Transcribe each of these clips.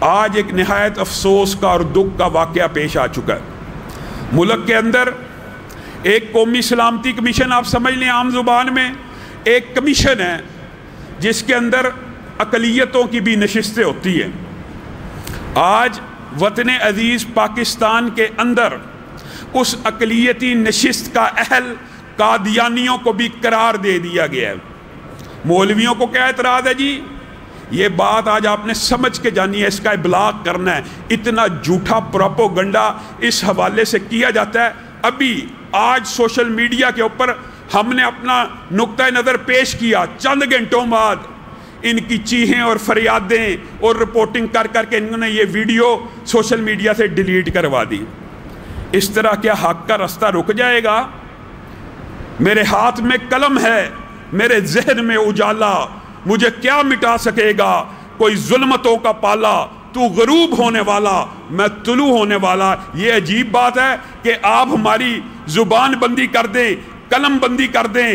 آج ایک نہایت افسوس کا اور دکھ کا واقعہ پیش آ چکا ہے۔ ملک کے اندر ایک قومی سلامتی کمیشن، آپ سمجھ لیں عام زبان میں ایک کمیشن ہے جس کے اندر اقلیتوں کی بھی نشستیں ہوتی ہیں۔ آج وطن عزیز پاکستان کے اندر اس اقلیتی نشست کا اہل قادیانیوں کو بھی قرار دے دیا گیا ہے۔ مولویوں کو کیا اعتراض ہے جی؟ یہ بات آج آپ نے سمجھ کے جانی ہے، اس کا ابلاغ کرنا ہے۔ اتنا جھوٹا پروپوگنڈا اس حوالے سے کیا جاتا ہے۔ ابھی آج سوشل میڈیا کے اوپر ہم نے اپنا نقطہ نظر پیش کیا، چند گھنٹوں بعد ان کی چیخیں اور فریادیں اور رپورٹنگ کر کر کے انہوں نے یہ ویڈیو سوشل میڈیا سے ڈیلیٹ کروا دی۔ اس طرح کیا حق کا رستہ رک جائے گا؟ میرے ہاتھ میں قلم ہے، میرے ذہن میں اجالا، مجھے کیا مٹا سکے گا کوئی ظلمتوں کا پالا، تو غروب ہونے والا میں طلوع ہونے والا۔ یہ عجیب بات ہے کہ آپ ہماری زبان بندی کر دیں، قلم بندی کر دیں،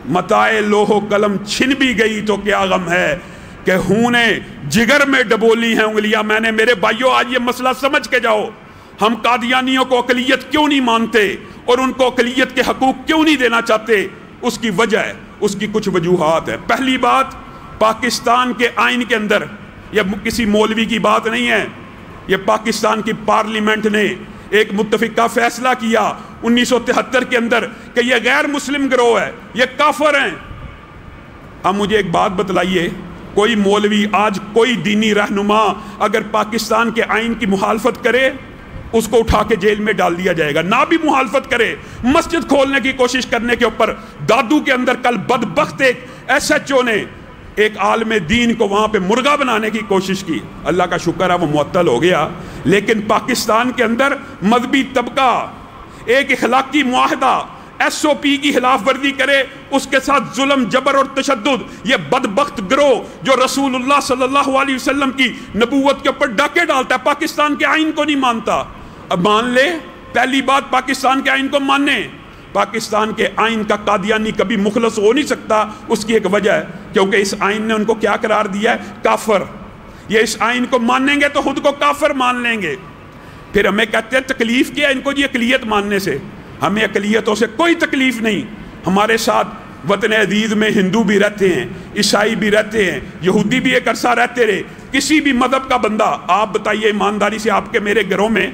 متائے لوح و قلم چھن بھی گئی تو کیا غم ہے کہ ہونے جگر میں ڈبولی ہیں انگلیاں میں نے۔ میرے بھائیوں، آج یہ مسئلہ سمجھ کے جاؤ، ہم قادیانیوں کو اقلیت کیوں نہیں مانتے اور ان کو اقلیت کے حقوق کیوں نہیں دینا چاہتے؟ اس کی وجہ ہے، اس کی کچھ وجوہات ہیں۔ پہلی بات، پاکستان کے آئین کے اندر، یہ کسی مولوی کی بات نہیں ہے، یہ پاکستان کی پارلیمنٹ نے ایک متفقہ فیصلہ کیا 1973 کے اندر کہ یہ غیر مسلم گروہ ہے، یہ کافر ہیں۔ اب مجھے ایک بات بتلائیے، کوئی مولوی آج، کوئی دینی رہنما اگر پاکستان کے آئین کی مخالفت کرے، اس کو اٹھا کے جیل میں ڈال دیا جائے گا۔ نہ بھی مخالفت کرے، مسجد کھولنے کی کوشش کرنے کے اوپر، دادو کے اندر کل بدبخت ایک ایس ایچ او نے ایک عالم دین کو وہاں پہ مرغا بنانے کی کوشش کی، اللہ کا شکر ہے وہ معطل ہو گیا۔ لیکن پاکستان کے اندر مذہبی طبقہ ایک اخلاقی معاہدہ ایس او پی کی خلاف ورزی کرے، اس کے ساتھ ظلم، جبر اور تشدد، یہ بدبخت گروہ جو رسول اللہ صلی اللہ علیہ وسلم کی نبوت کے اوپر ڈاکے ڈالتا ہے، پاکستان کے آئین کو نہیں مانتا۔ اب مان لے، پہلی بات پاکستان کے آئین کو ماننے۔ پاکستان کے آئین کا قادیانی کبھی مخلص ہو نہیں سکتا، اس کی ایک وجہ ہے کیونکہ اس آئین نے ان کو کیا قرار دیا ہے؟ کافر۔ یہ اس آئین کو مانیں گے تو خود کو کافر مان لیں گے۔ پھر ہمیں کہتے ہیں تکلیف کیا ان کو جی اقلیت ماننے سے؟ ہمیں اقلیتوں سے کوئی تکلیف نہیں۔ ہمارے ساتھ وطن عزیز میں ہندو بھی رہتے ہیں، عیسائی بھی رہتے ہیں، یہودی بھی ایک عرصہ رہتے رہے، کسی بھی مذہب کا بندہ۔ آپ بتائیے ایمانداری سے، آپ کے میرے گھروں میں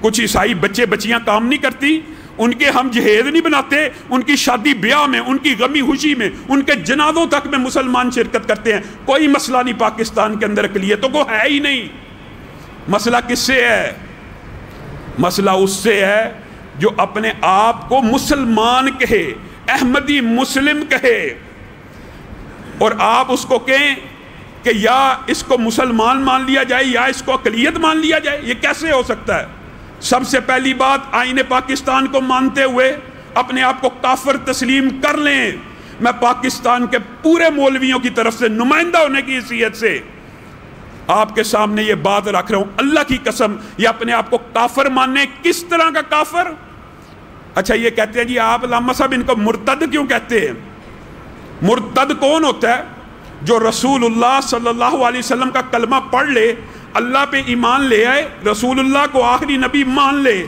کچھ عیسائی بچے بچیاں کام نہیں کرتی؟ ان کے ہم جہیز نہیں بناتے؟ ان کی شادی بیاہ میں، ان کی غمی خوشی میں، ان کے جنازوں تک میں مسلمان شرکت کرتے ہیں۔ کوئی مسئلہ نہیں پاکستان کے اندر اقلیتوں کو ہے ہی نہیں۔ مسئلہ کس سے ہے؟ مسئلہ اس سے ہے جو اپنے آپ کو مسلمان کہے، احمدی مسلم کہے، اور آپ اس کو کہیں کہ یا اس کو مسلمان مان لیا جائے یا اس کو اقلیت مان لیا جائے۔ یہ کیسے ہو سکتا ہے؟ سب سے پہلی بات، آئین پاکستان کو مانتے ہوئے اپنے آپ کو کافر تسلیم کر لیں۔ میں پاکستان کے پورے مولویوں کی طرف سے نمائندہ ہونے کی حیثیت سے آپ کے سامنے یہ بات رکھ رہا ہوں، اللہ کی قسم، یہ اپنے آپ کو کافر ماننے۔ کس طرح کا کافر؟ اچھا یہ کہتے ہیں جی آپ علامہ صاحب ان کو مرتد کیوں کہتے ہیں؟ مرتد کون ہوتا ہے؟ جو رسول اللہ صلی اللہ علیہ وسلم کا کلمہ پڑھ لے، اللہ پہ ایمان لے آئے، رسول اللہ کو آخری نبی مان لے،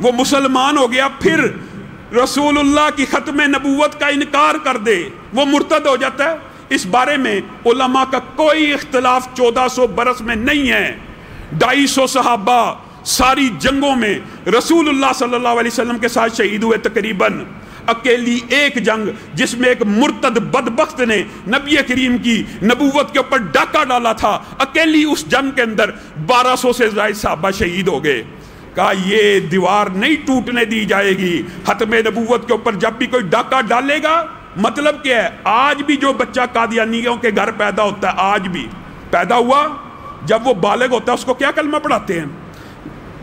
وہ مسلمان ہو گیا، پھر رسول اللہ کی ختم نبوت کا انکار کر دے، وہ مرتد ہو جاتا ہے۔ اس بارے میں علماء کا کوئی اختلاف 1400 برس میں نہیں ہے۔ 250 صحابہ ساری جنگوں میں رسول اللہ صلی اللہ علیہ وسلم کے ساتھ شہید ہوئے، تقریباً اکیلی ایک جنگ جس میں ایک مرتد بدبخت نے نبی کریم کی نبوت کے اوپر ڈاکہ ڈالا تھا، اکیلی اس جنگ کے اندر 1200 سے زائد صحابہ شہید ہو گئے۔ کہا یہ دیوار نہیں ٹوٹنے دی جائے گی، ختم نبوت کے اوپر جب بھی کوئی ڈاکہ ڈالے گا۔ مطلب کیا ہے؟ آج بھی جو بچہ قادیانیوں کے گھر پیدا ہوتا ہے، آج بھی پیدا ہوا، جب وہ بالغ ہوتا ہے اس کو کیا کلمہ پڑھاتے ہیں؟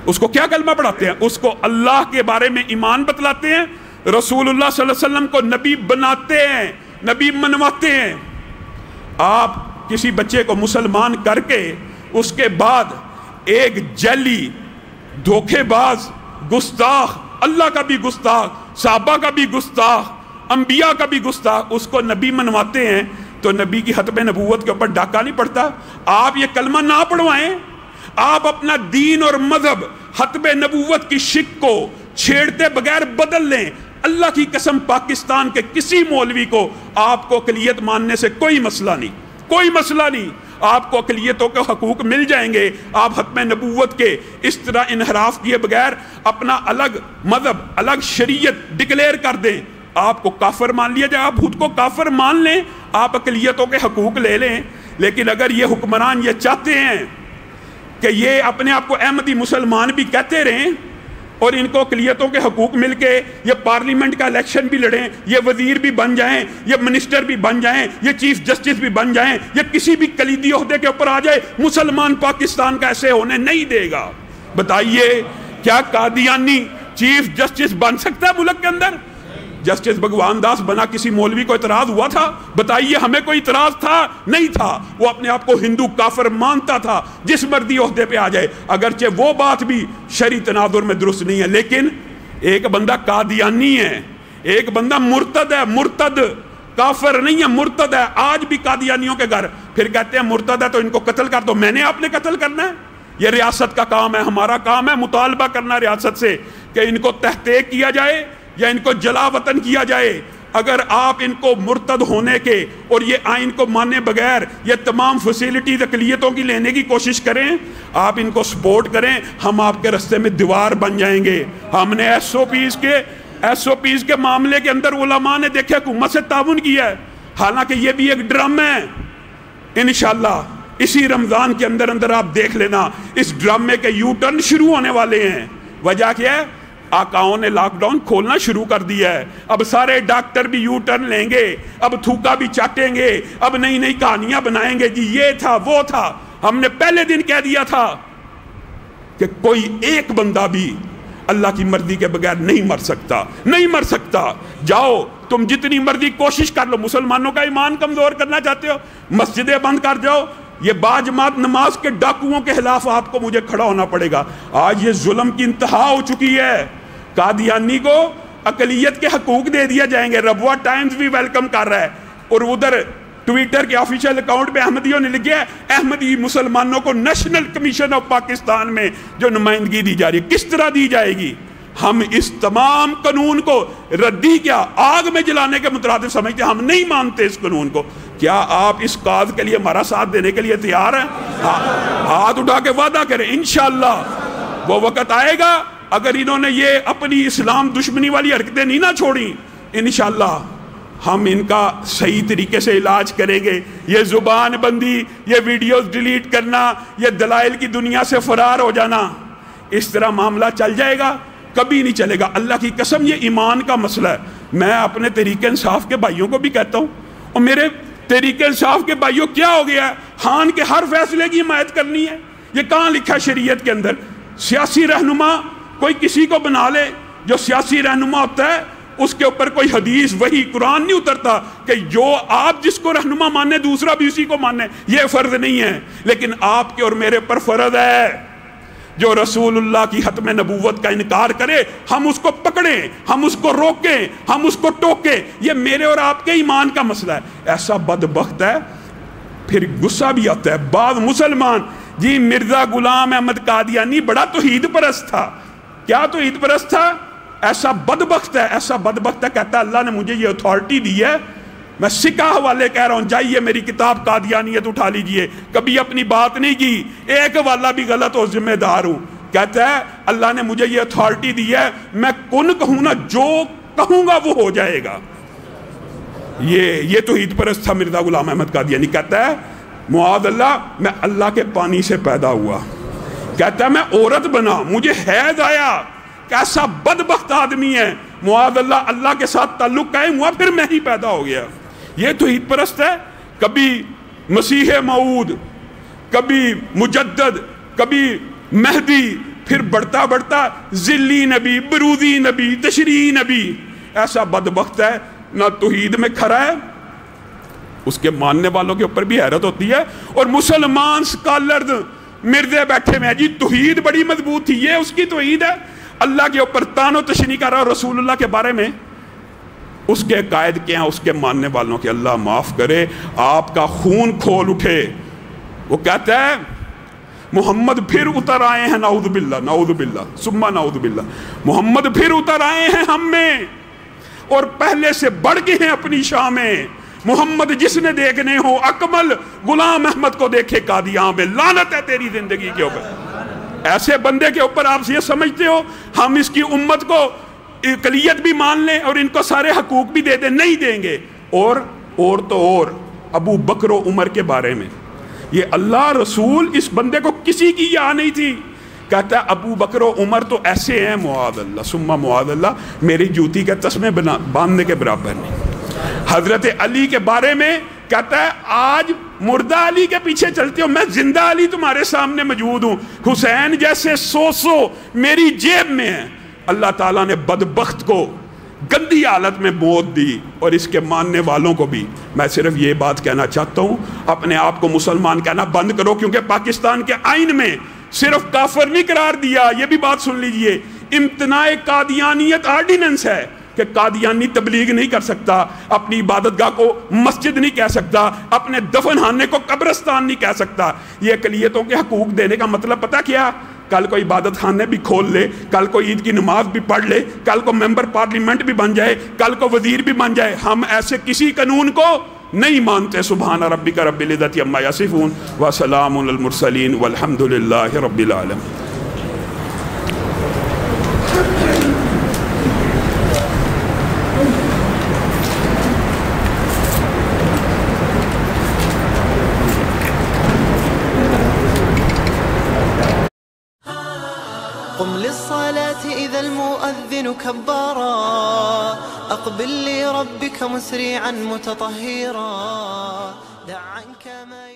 اس کو کیا کلمہ پڑھاتے ہیں؟ اس کو اللہ کے بارے میں ایمان بتلاتے ہیں، رسول اللہ صلی اللہ علیہ وسلم کو نبی بناتے ہیں، نبی منواتے ہیں۔ آپ کسی بچے کو مسلمان کر کے اس کے بعد ایک جعلی، دھوکے باز، گستاخ، اللہ کا بھی گستاخ، صحابہ کا بھی گستاخ، انبیاء کا بھی گستاخ، اس کو نبی منواتے ہیں، تو نبی کی ختم نبوت کے اوپر ڈاکہ نہیں پڑتا؟ آپ یہ کلمہ نہ پڑھوائیں، آپ اپنا دین اور مذہب ختم نبوت کی شک کو چھیڑتے بغیر بدل لیں۔ اللہ کی قسم پاکستان کے کسی مولوی کو آپ کو اقلیت ماننے سے کوئی مسئلہ نہیں، کوئی مسئلہ نہیں، آپ کو اقلیتوں کے حقوق مل جائیں گے۔ آپ ختم نبوت کے اس طرح انحراف کیے بغیر اپنا الگ مذہب، الگ شریعت ڈکلیئر کر دیں، آپ کو کافر مان لیا جائے۔ آپ خود کو کافر مان لیں، آپ اقلیتوں کے حقوق لے لیں۔ لیکن اگر یہ حکمران یہ چاہتے ہیں کہ یہ اپنے آپ کو احمدی مسلمان بھی کہتے رہیں اور ان کو اقلیتوں کے حقوق مل کے یہ پارلیمنٹ کا الیکشن بھی لڑیں، یہ وزیر بھی بن جائیں، یہ منسٹر بھی بن جائیں، یہ چیف جسٹس بھی بن جائیں، یہ کسی بھی کلیدی عہدے کے اوپر آ جائے، مسلمان پاکستان کا ایسے ہونے نہیں دے گا۔ بتائیے کیا قادیانی چیف جسٹس بن سکتا ہے ملک کے اندر؟ جسٹس بھگوان داس بنا، کسی مولوی کو اعتراض ہوا تھا؟ بتائیے ہمیں کوئی اعتراض تھا؟ نہیں تھا۔ وہ اپنے آپ کو ہندو کافر مانتا تھا، جس مردی عہدے پہ آ جائے، اگرچہ وہ بات بھی شرعی تناظر میں درست نہیں ہے۔ لیکن ایک بندہ قادیانی ہے، ایک بندہ مرتد ہے، مرتد کافر نہیں ہے، مرتد ہے۔ آج بھی قادیانیوں کے گھر پھر کہتے ہیں مرتد ہے تو ان کو قتل کر دو۔ میں نے آپ نے قتل کرنا ہے؟ یہ ریاست کا کام ہے، ہمارا کام ہے مطالبہ کرنا ریاست سے کہ ان کو تحقیق کیا جائے یا ان کو جلا وطن کیا جائے۔ اگر آپ ان کو مرتد ہونے کے اور یہ آئین کو مانے بغیر یہ تمام فیسیلٹیز اقلیتوں کی لینے کی کوشش کریں، آپ ان کو سپورٹ کریں، ہم آپ کے رستے میں دیوار بن جائیں گے۔ ہم نے ایس او پیز کے معاملے کے اندر علماء نے دیکھے حکومت سے تعاون کیا ہے، حالانکہ یہ بھی ایک ڈرم ہے۔ انشاءاللہ اسی رمضان کے اندر آپ دیکھ لینا اس ڈرامے کے یو ٹرن شروع ہونے والے ہیں۔ وجہ کیا ہے؟ آقاؤں نے لاک ڈاؤن کھولنا شروع کر دیا ہے، اب سارے ڈاکٹر بھی یو ٹرن لیں گے، اب تھوکا بھی چاٹیں گے، اب نئی نئی کہانیاں بنائیں گے، جی یہ تھا وہ تھا۔ ہم نے پہلے دن کہہ دیا تھا کہ کوئی ایک بندہ بھی اللہ کی مرضی کے بغیر نہیں مر سکتا، نہیں مر سکتا۔ جاؤ تم جتنی مرضی کوشش کر لو، مسلمانوں کا ایمان کمزور کرنا چاہتے ہو، مسجدیں بند کر جاؤ، یہ باجماعت نماز کے ڈاکوؤں کے خلاف آپ کو مجھے کھڑا ہونا پڑے گا۔ آج یہ ظلم کی انتہا ہو چکی ہے، قادیانی کو اقلیت کے حقوق دے دیا جائیں گے۔ ربوہ ٹائمز بھی ویلکم کر رہا ہے، اور ادھر ٹویٹر کے آفیشیل اکاؤنٹ پہ احمدیوں نے لکھا ہے احمدی مسلمانوں کو نیشنل کمیشن آف پاکستان میں جو نمائندگی دی جا رہی ہے، کس طرح دی جائے گی؟ ہم اس تمام قانون کو ردی کیا آگ میں جلانے کے مترادف سمجھتے ہیں، ہم نہیں مانتے اس قانون کو۔ کیا آپ اس کاز کے لیے ہمارا ساتھ دینے کے لیے تیار ہیں؟ ہاتھ اٹھا کے وعدہ کریں، انشاءاللہ وہ وقت آئے گا اگر انہوں نے یہ اپنی اسلام دشمنی والی حرکتیں نہیں نہ چھوڑیں، انشاءاللہ ہم ان کا صحیح طریقے سے علاج کریں گے۔ یہ زبان بندی، یہ ویڈیوز ڈیلیٹ کرنا، یہ دلائل کی دنیا سے فرار ہو جانا، اس طرح معاملہ چل جائے گا؟ کبھی نہیں چلے گا۔ اللہ کی قسم یہ ایمان کا مسئلہ ہے۔ میں اپنے تحریک انصاف کے بھائیوں کو بھی کہتا ہوں، اور میرے تحریک انصاف کے بھائیوں کیا ہو گیا ہے؟ خان کے ہر فیصلے کی حمایت کرنی ہے؟ یہ کہاں لکھا ہے شریعت کے اندر؟ سیاسی رہنما کوئی کسی کو بنا لے، جو سیاسی رہنما ہوتا ہے اس کے اوپر کوئی حدیث وہی قرآن نہیں اترتا کہ جو آپ جس کو رہنما مانے دوسرا بھی اسی کو مانے، یہ فرض نہیں ہے۔ لیکن آپ کے اور میرے پر فرض ہے، جو رسول اللہ کی ختم نبوت کا انکار کرے ہم اس کو پکڑیں، ہم اس کو روکیں، ہم اس کو ٹوکیں۔ یہ میرے اور آپ کے ایمان کا مسئلہ ہے۔ ایسا بدبخت ہے، پھر غصہ بھی آتا ہے بعض مسلمان، جی مرزا غلام احمد قادیانی بڑا توحید پرست تھا۔ کیا توحید پرست تھا؟ ایسا بدبخت ہے، ایسا بدبخت ہے، کہتا ہے اللہ نے مجھے یہ اتھارٹی دی ہے، میں سکہ حوالے کہہ رہا ہوں، جائیے میری کتاب قادیانیت اٹھا لیجئے، کبھی اپنی بات نہیں کی، ایک والا بھی غلط ہو ذمہ دار ہوں۔ کہتا ہے اللہ نے مجھے یہ اتھارٹی دی ہے، میں کن کہوں نا، جو کہوں گا وہ ہو جائے گا۔ یہ توحید پرست تھا مرزا غلام احمد قادیانی۔ کہتا ہے معاذ اللہ میں اللہ کے پانی سے پیدا ہوا، کہتا ہے میں عورت بنا، مجھے حیض آیا۔ کیسا بدبخت آدمی ہے، معاذ اللہ اللہ کے ساتھ تعلق قائم ہوا پھر میں ہی پیدا ہو گیا۔ یہ توحید پرست ہے۔ کبھی مسیح موعود، کبھی مجدد، کبھی مہدی، پھر بڑھتا بڑھتا ذلی نبی، بروزی نبی، تشریعی نبی۔ ایسا بدبخت ہے، نہ توحید میں کھڑا ہے، اس کے ماننے والوں کے اوپر بھی حیرت ہوتی ہے۔ اور مسلمان سکالرز مرزے بیٹھے میں جی توحید بڑی مضبوط تھی، یہ اس کی توحید ہے، اللہ کے اوپر تان و تشنیع کر رہا ہے رسول اللہ کے بارے میں۔ اس کے قائد کیا ہیں؟ اس کے ماننے والوں کے اللہ معاف کرے، آپ کا خون کھول اٹھے۔ وہ کہتا ہے محمد پھر اتر آئے ہیں، نعوذ باللہ نعوذ باللہ ثم نعوذ باللہ، محمد پھر اتر آئے ہیں ہم میں اور پہلے سے بڑھ گئے ہیں اپنی شاہ میں۔ محمد جس نے دیکھنے ہو اکمل، غلام احمد کو دیکھے قادیاں میں، لعنت ہے تیری زندگی کے اوپر۔ ایسے بندے کے اوپر آپ یہ سمجھتے ہو ہم اس کی امت کو اقلیت بھی مان لیں اور ان کو سارے حقوق بھی دے دیں؟ نہیں دیں گے۔ اور ابو بکر و عمر کے بارے میں یہ اللہ رسول اس بندے کو کسی کی یاد نہیں تھی، کہتا ہے ابو بکر و عمر تو ایسے ہیں معاذ اللہ ثم معاذ اللہ، میری جوتی کے تسمے باندھنے کے برابر نہیں۔ حضرت علی کے بارے میں کہتا ہے آج مردہ علی کے پیچھے چلتے ہو، میں زندہ علی تمہارے سامنے موجود ہوں، حسین جیسے سو میری جیب میں ہیں۔ اللہ تعالیٰ نے بدبخت کو گندی حالت میں موت دی، اور اس کے ماننے والوں کو بھی۔ میں صرف یہ بات کہنا چاہتا ہوں، اپنے آپ کو مسلمان کہنا بند کرو، کیونکہ پاکستان کے آئین میں صرف کافر نہیں قرار دیا، یہ بھی بات سن لیجئے، امتناع قادیانیت آرڈیننس ہے کہ قادیانی تبلیغ نہیں کر سکتا، اپنی عبادتگاہ کو مسجد نہیں کہہ سکتا، اپنے دفن خانے کو قبرستان نہیں کہہ سکتا۔ یہ اقلیتوں کے حقوق دینے کا مطلب پتہ کیا؟ کل کو عبادت خانے بھی کھول لے، کل کو عید کی نماز بھی پڑھ لے، کل کو ممبر پارلیمنٹ بھی بن جائے، کل کو وزیر بھی بن جائے، ہم ایسے کسی قانون کو نہیں مانتے۔ سبحان ربک رب العزت عما یصفون وسلام علی المرسلین والحمد للہ رب العالمین۔ قم للصلاة إذا المؤذن كبارا، أقبل لربك مسرعا متطهرا، دع عنك ما